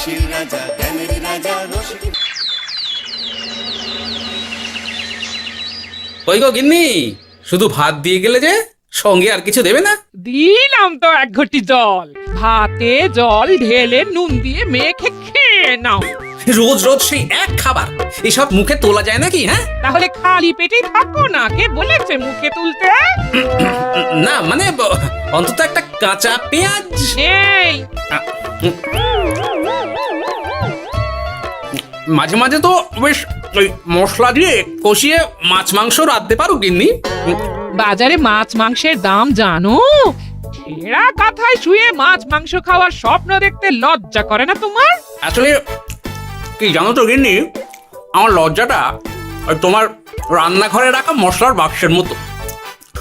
হাসির রাজা জ্ঞানের রাজা রসিক। কই গো গিন্নি, শুধু ভাত দিয়ে গেলে যে, সঙ্গে আর কিছু দেবে না? দিলাম তো এক ঘটি জল, ভাতে জল ঢেলে নুন দিয়ে মেখে খেয়ে নাও। রোজ রোজ সেই এক খাবার, এসব মুখে তোলা যায় নাকি? হ্যাঁ, তাহলে খালি পেটেই থাকো না, কে বলেছে মুখে তুলতে? না মানে অন্তত একটা কাঁচা পেঁয়াজ। এই মাঝে মাঝে তো বেশ ওই মশলা দিয়ে কষিয়ে মাছ মাংস রাঁধতে পারো গিন্নি। বাজারে মাছ মাংসের দাম জানো? ছেঁড়া কাঁথায় শুয়ে মাছ মাংস খাওয়ার স্বপ্ন দেখতে লজ্জা করে না তোমার? আসলে কি জানো তো গিন্নি, আমার লজ্জাটা ওই তোমার রান্নাঘরে রাখা মশলার বাক্সের মতো,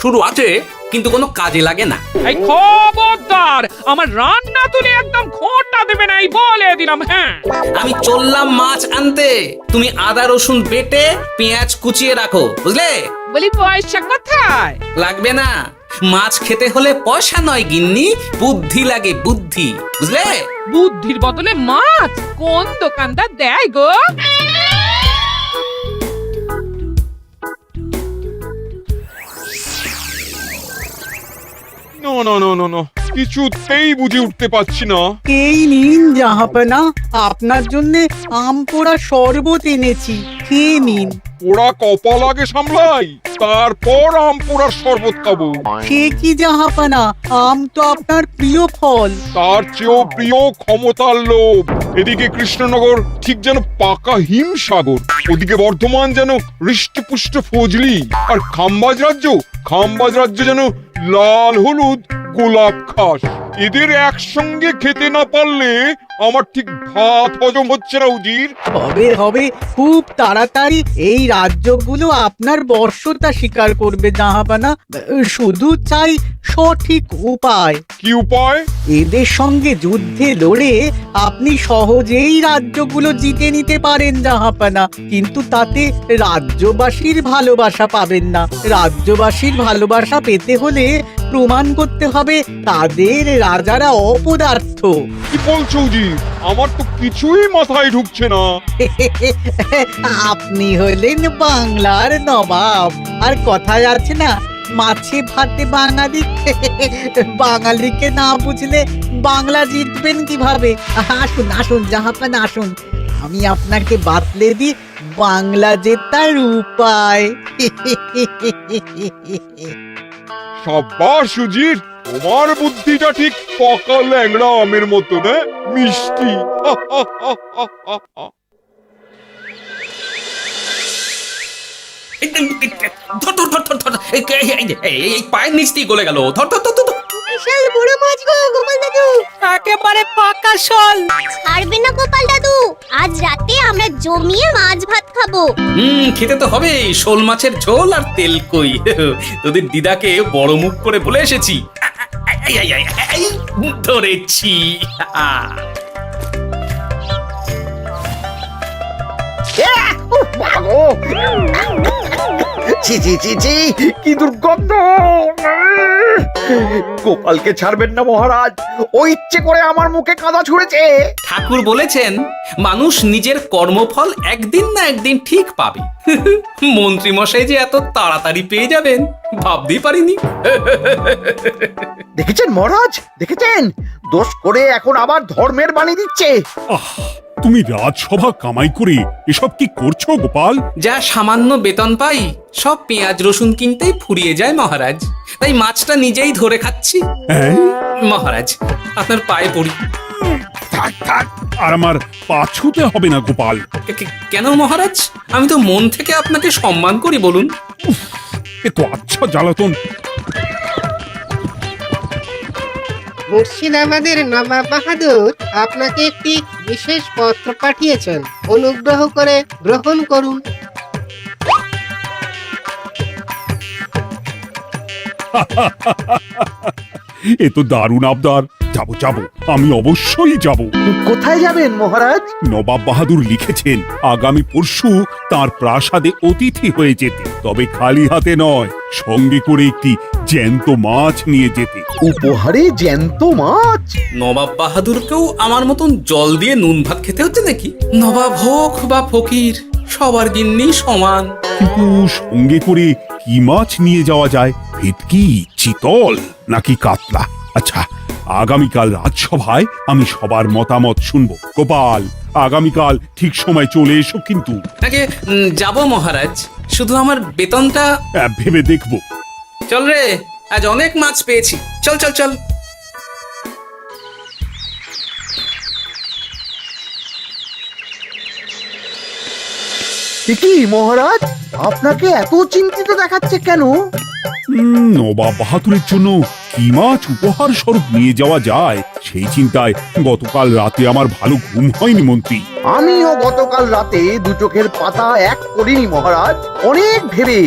শুরু আছে কিন্তু কোনো কাজে লাগে না। এই খবরদার, আমার রান্না তুলে একদম খোঁটা দেবে না, এই বলে দিলাম। হ্যাঁ, আমি চললাম মাছ আনতে, তুমি আদা রসুন বেটে পেঁয়াজ কুচিয়ে রাখো, বুঝলে? বলি পয়সা কোথায়? লাগবে না, মাছ খেতে হলে পয়সা নয় গিন্নি, বুদ্ধি লাগে, বুদ্ধি, বুঝলে? বুদ্ধির বদলে মাছ কোন দোকানদার দেয় গো? না না না না না, কিছুতেই বুঝে উঠতে পারছি না। এই নিন জাহাপনা, আপনার জন্য আম পোড়া শরবত এনেছি, খেয়ে নিন। ওরা কপাল আগে সামলাই, তারপর আম পোড়ার শরবত খাবো। সে কি জাহাপনা, আম তো আপনার প্রিয় ফল। তার চেয়েও প্রিয় ক্ষমতার লোভ। এদিকে কৃষ্ণনগর ঠিক যেন পাকা হিমসাগর, ওদিকে বর্ধমান যেন হৃষ্টপুষ্ট ফজলি, আর খাম্বাজ রাজ্য যেন লাল হলুদ গোলাপ ঘাস। এদের একসঙ্গে খেতে না পারলে আমার ঠিক ভাত হজম হচ্ছে না উজির। হবে হবে, খুব তাড়াতাড়ি এই রাজ্যগুলো আপনার বর্ষতা স্বীকার করবে জাহাপনা। শুধু চাই সঠিক উপায়। কি উপায়? এদের সঙ্গে যুদ্ধে লড়ে আপনি সহজেই রাজ্যগুলো জিতে নিতে পারেন জাহাপনা, কিন্তু তাতে রাজ্যবাসীর ভালোবাসা পাবেন না। রাজ্যবাসীর ভালোবাসা পেতে হলে প্রমাণ করতে হবে তাদের রাজারা অপদার্থ। কি বলছো উজির? আমার তো কিছুই মাথায় ঢুকছে না। আপনি হলেন বাংলার নবাব, আর কথায় আছে না, মাছে ভাতে বাঙালি। বাঙালিকে না বুঝলে বাংলা জিতবেন কিভাবে? আসুন আসুন জাহাপানা, আসুন, আমি আপনাকে বাতলে দিই বাংলা জেতার উপায়। সাব্বাস উজির, তোমার বুদ্ধিটা ঠিক পাকা ল্যাংড়া আমের মতো, না মিষ্টি। ধর ধর ধর ধর ধর, এই পায়ের নিচ দিয়ে গলে গেল, ধর ধর ধর ধর। বিশাল বড় মাছ গো গোপাল দাদু, একেবারে পাকা শোল। ছাড়বে না গোপাল দাদু, আজ রাতে আমরা জমিয়ে মাছ ভাত খাবো। খেতে তো হবে, শোল মাছের ঝোল আর তেল কই। তোদের দিদাকে বড় মুখ করে বলে এসেছি, ধরেছি। ছি ছি ছি ছি, কি দুর্গন্ধ! গোপালকে ছাড়বেন না মহারাজ, ও ইচ্ছে করে আমার মুখে কাদা ছুঁড়েছে। ঠাকুর বলেছেন মানুষ নিজের কর্মফল একদিন না একদিন ঠিক পাবে। মন্ত্রী মশাই যে এত তাড়াতাড়ি পেয়ে যাবেন ভাবতেই পারিনি। দেখেছেন মহারাজ, দেখেছেন? দোষ করে এখন আবার ধর্মের বাণী দিচ্ছে। তুমি রাজসভা কামাই করে এসব কি করছো গোপাল? যা সামান্য বেতন পাই সব পেঁয়াজ রসুন কিনতেই ফুরিয়ে যায় মহারাজ, তাই মাছটা নিজেই ধরে খাচ্ছি। হ্যাঁ? মহারাজ আপনার পায়ে পড়ি। থাক থাক, আর আমার পা ছুঁতে হবে না গোপাল। কেন মহারাজ? আমি তো মন থেকে আপনাকে সম্মান করি, বলুন। এ তো আচ্ছা জ্বালাতন। মুর্শিদাবাদের নবাব বাহাদুর আপনাকে একটি বিশেষ পত্র পাঠিয়েছেন, অনুগ্রহ করে গ্রহণ করুন। এ তো দারুণ আবদার। যাব যাব, আমি অবশ্যই যাব। কোথায় যাবেন মহারাজ? নবাব বাহাদুর লিখেছেন আগামী পরশু তার প্রাসাদে অতিথি হয়ে যেতে, তবে খালি হাতে নয়, সঙ্গে করে একটি জ্যান্ত মাছ নিয়ে যেতে। উপহারে জ্যান্ত মাছ? নবাব বাহাদুরকেও আমার মতন জল দিয়ে নুন ভাত খেতে হচ্ছে নাকি? নবাব হোক বা ফকির, সবার গিন্নি সমান। কিন্তু সঙ্গে করে কি মাছ নিয়ে যাওয়া যায়? ভেটকি, চিতল নাকি কাতলা? আচ্ছা, আগামীকাল রাজসভায় আমি সবার মতামত শুনবো। গোপাল, আগামীকাল ঠিক সময় চলে এসো কিন্তু। আগে যাব মহারাজ, শুধু আমার বেতনটা ভেবে দেখবো। চল রে, আজ অনেক মাছ পেয়েছি, চল চল চল। কি মহারাজ, আপনাকে এত চিন্তিত দেখাচ্ছে কেন? নবাব বাহাদুরের জন্য কি মাছ উপহার স্বরূপ নিয়ে যাওয়া যায় সেই চিন্তায় গতকাল রাতে আমার ভালো ঘুম হয়নি মন্ত্রী। আমিও গতকাল রাতে দু চোখের পাতা এক করিনি মহারাজ। অনেক ভেবে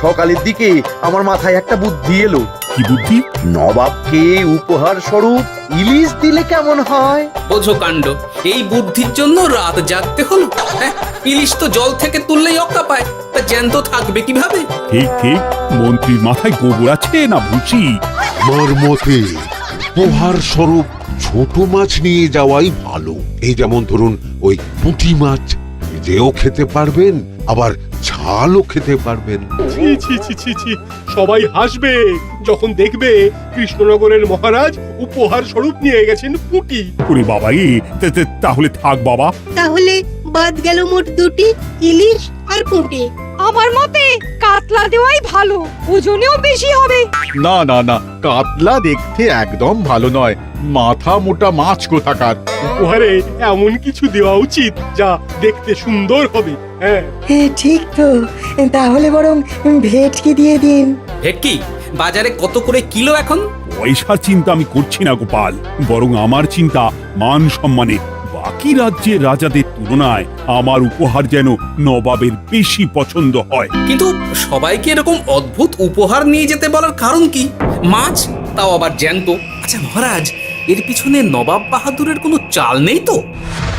সকালের দিকে আমার মাথায় একটা বুদ্ধি এলো। কি বুদ্ধি? নবাবকে উপহার স্বরূপ ইলিশ দিলে কেমন হয়? বোঝো কাণ্ড, এই বুদ্ধির জন্য রাত জাগতে হলো। হ্যাঁ, ইলিশ তো জল থেকে তুললেই অক্কা পায়, তা জ্যান্ত থাকবে কিভাবে? ঠিক ঠিক, মন্ত্রীর মাথায় গোবর আছে না ভুসি? আমার মতে উপহার স্বরূপ ছোট মাছ নিয়ে যাওয়াই ভালো। এই যেমন ধরুন ওই পুঁটি মাছ, যেও খেতে পারবেন আবার ঝালও খেতে পারবেন। ছি ছি ছি ছি ছি, সবাই হাসবে যখন দেখবে কৃষ্ণনগরের মহারাজ উপহার স্বরূপ নিয়ে গেছেন পুঁটি। ওরে বাবা, তাহলে থাক বাবা। তাহলে বাদ গেল মোট দুটি, ইলিশ আর পুঁটি। আমার মতে কাতলা দেওয়াই ভালো, ওজনেও বেশি হবে। না না না, কাতলা দেখতে একদম ভালো নয়, মাথা মোটা মাছ কোথাকার। উপহারে এমন কিছু দেওয়া উচিত যা দেখতে সুন্দর হবে। হ্যাঁ ঠিক তো, তাহলে বরং ভেটকি দিয়ে দিন। ভেটকি বাজারে কত করে কিলো এখন? পয়সার চিন্তা আমি করছি না গোপাল, বরং আমার চিন্তা মান সম্মানের। বাকি রাজ্যের রাজাদের তুলনায় আমার উপহার যেন নবাবের বেশি পছন্দ হয়। কিন্তু সবাইকে এরকম অদ্ভুত উপহার নিয়ে যেতে বলার কারণ কি? মাছ, তাও আবার জ্যান্ত। আচ্ছা মহারাজ, এর পিছনে নবাব বাহাদুরের কোনো চাল নেই তো?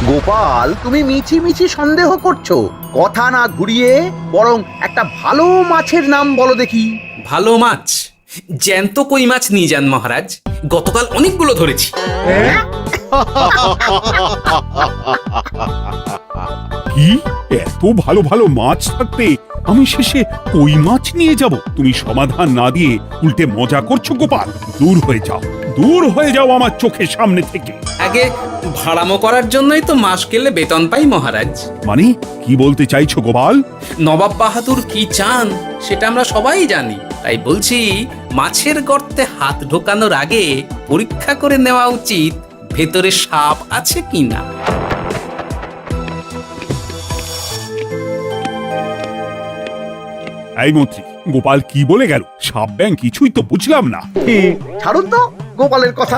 গোপাল, তুমি মিছি মিছি সন্দেহ করছো। কথা না ঘুরিয়ে বরং একটা ভালো মাছের নাম বলো দেখি। ভালো মাছ? জ্যান্ত কই মাছ নিয়ে যান মহারাজ, গতকাল অনেকগুলো ধরেছি। কি, এত ভালো ভালো মাছ থাকতে আমি শেষে কই মাছ নিয়ে যাব? তুমি সমাধান না দিয়ে উল্টে মজা করছো গোপাল। দূর হয়ে যাও, দূর হয়ে যাও আমার চোখের সামনে থেকে। আগে ভাড়ামো করার জন্যই তো মাস গেলে বেতন পাই মহারাজ। মানে কি বলতে চাইছো গোপাল? নবাব বাহাদুর কি চান সেটা আমরা সবাই জানি, তাই বলছি মাছের গর্তে হাত ঢোকানোর আগে পরীক্ষা করে নেওয়া উচিত ভেতরে সাপ আছে কিনা। এই মন্ত্রী, গোপাল কি বলে গেল? সাপ ব্যাং কিছুই তো বুঝলাম না। ছাড়ুন তো গোপালের কথা,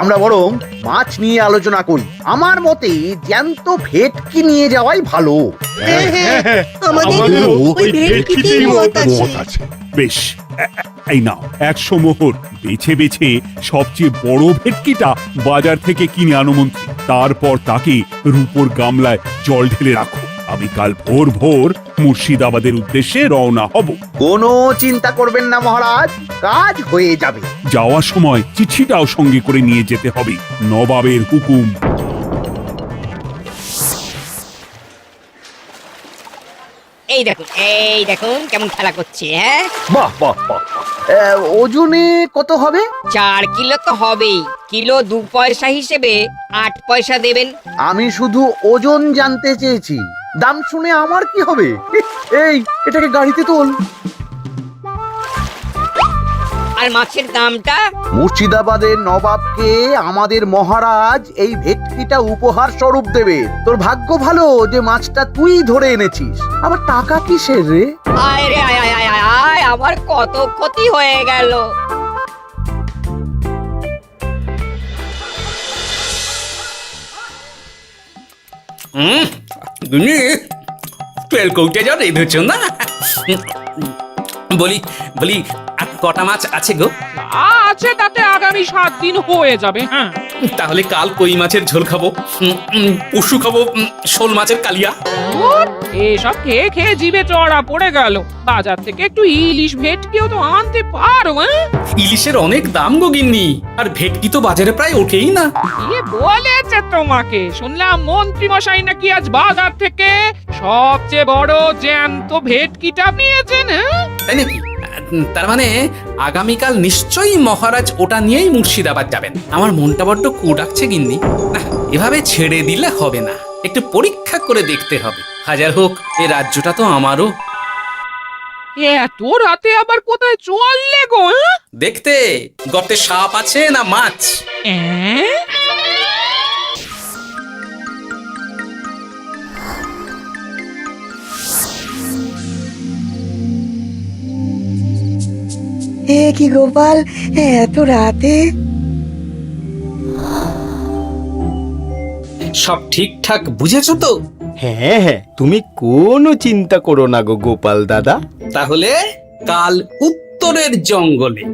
আমরা বরং মাছ নিয়ে আলোচনা করি। আমার মতে জ্যান্ত ভেটকি নিয়ে যাওয়াই ভালো। আমাদেরও ওই ভেটকিতেই মত আছে। বেশ, এই নাও 100 মোহর। বেছে বেছে সবচেয়ে বড় ভেটকিটা বাজার থেকে কিনে আনো মন্ত্রী। তারপর তাকে রূপোর গামলায় জল ঢেলে রাখো। আমি কাল ভোর ভোর মুর্শিদাবাদের উদ্দেশ্যে রওনা হব। কোনো চিন্তা করবেন না মহারাজ, কাজ হয়ে যাবে। যাওয়ার সময় চিঠিটাও সঙ্গে করে নিয়ে যেতে হবে। নবাবের হুকুম। এই দেখুন কেমন খেলা করছে। হ্যাঁ, বাহ বাহ বাহ। ওজনে কত হবে? 4 কিলো তো হবেই। কিলো 2 পয়সা হিসেবে 8 পয়সা দেবেন। আমি শুধু ওজন জানতে চেয়েছি, দাম শুনে আমার কি হবে? এই, এটাকে গাড়িতে তোল। আর মাছের দামটা? মুর্শিদাবাদের নবাবকে আমাদের মহারাজ এই ভেটকিটা উপহার স্বরূপ দেবে। তোর ভাগ্য ভালো যে মাছটা তুই ধরে এনেছিস। আবার টাকা কিসের রে? আয় রে আয় আয় আয় আয়, আমার কত ক্ষতি হয়ে গেল। তেল কৌটে যা রেঁধেছ না। বলি বলি আর কটা মাছ আছে গো? আছে তাতে আগামী 7 দিন হয়ে যাবে। হ্যাঁ, তাহলে কাল কই মাছের ঝোল খাবো, পরশু খাবো শোল মাছের কালিয়া। ধুর, এসব খেয়ে খেয়ে জিভে চড়া পড়ে গেল। বাজার থেকে একটু ইলিশ ভেটকিও তো আনতে পারো। হ্যাঁ, ইলিশের অনেক দাম গো গিন্নি, আর ভেটকি তো বাজারে প্রায় ওঠেই না। কে বলেছে তোমাকে? শুনলাম মন্ত্রী মশাই নাকি আজ বাজার থেকে সবচেয়ে বড় জ্যান্ত ভেটকিটা নিয়েছেন। হ্যাঁ, তাই নাকি? তার মানে আগামীকাল নিশ্চয়ই মহারাজ ওটা নিয়েই মুর্শিদাবাদ যাবেন। আমার মনটা বড্ড কু ডাকছে গিন্নি। না, এভাবে ছেড়ে দিলে হবে না, একটু পরীক্ষা করে দেখতে হবে। হাজার হোক এ রাজ্যটা তো আমারও। এত রাতে আবার কোথায় চললে গো? হ্যাঁ? দেখতে গর্তে সাপ আছে না মাছ। অ্যাঁ? এ কি গোপাল, এত রাতে? সব ঠিকঠাক বুঝেছো তো? হ্যাঁ হ্যাঁ, তুমি কোনো চিন্তা করো না গো গোপাল দাদা। তাহলে কাল উত্তরের জঙ্গলে।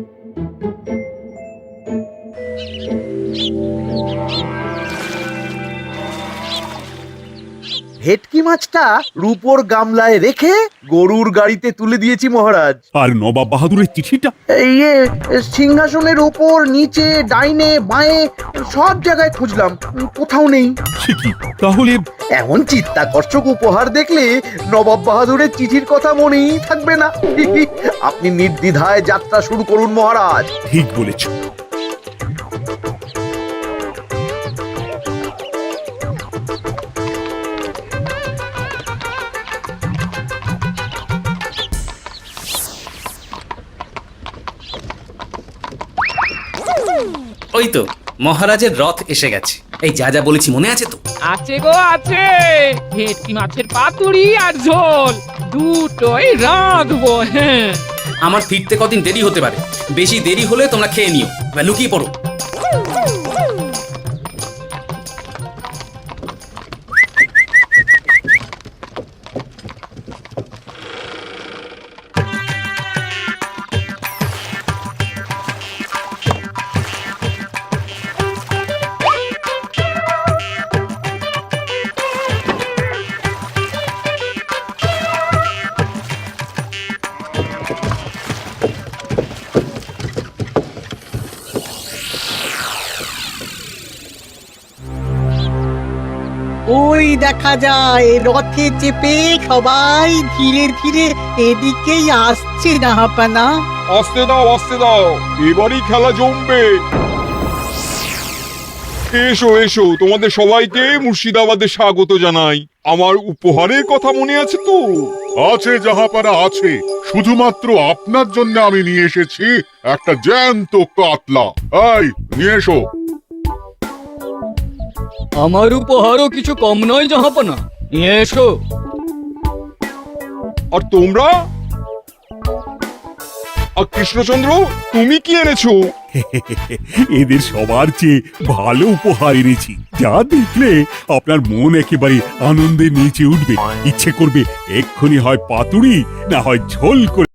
ভেটকি মাছটা রূপোর গামলায় রেখে গরুর গাড়িতে তুলে দিয়েছি মহারাজ। আর নবাব বাহাদুরের চিঠিটা? ইয়ে, সিংহাসনের ওপর, নিচে, ডাইনে, বাঁয়ে সব জায়গায় খুঁজলাম, কোথাও নেই। সে কি তাহলে? এমন চিত্তাকর্ষক উপহার দেখলে নবাব বাহাদুরের চিঠির কথা মনেই থাকবে না। আপনি নির্দ্বিধায় যাত্রা শুরু করুন মহারাজ। ঠিক বলেছ। ওই তো মহারাজের রথ এসে গেছে। এই যা যা বলেছি মনে আছে তো? আছে গো আছে। ভেটকি মাছের পাতুরি আর ঝোল দুটোই রাঁধবো। হ্যাঁ, আমার ফিরতে কদিন দেরি হতে পারে, বেশি দেরি হলে তোমরা খেয়ে নিও, বা লুকিয়ে পড়ো। ওই দেখা যায় রথে চেপে সবাই ধীরে ধীরে এদিকেই আসছে জাহাপানা। আসতে দাও, আসতে দাও, এবারই খেলা জমবে। এসো এসো, তোমাদের সবাইকে মুর্শিদাবাদে স্বাগত জানাই। আমার উপহারের কথা মনে আছে তো? আছে জাহাপানা আছে, শুধুমাত্র আপনার জন্য আমি নিয়ে এসেছি একটা জ্যান্ত কাতলা। এই নিয়ে এসো। আমার উপহারও কিছু কম নয় জাহাপানা, নিয়ে এসো। আর তোমরা? আর কৃষ্ণচন্দ্র, তুমি কি এনেছো? এদের সবার চেয়ে ভালো উপহার এনেছি, যা দেখলে আপনার মন একেবারে আনন্দে নেচে উঠবে। ইচ্ছে করবে এক্ষুনি হয় পাতুরি না হয় ঝোল করে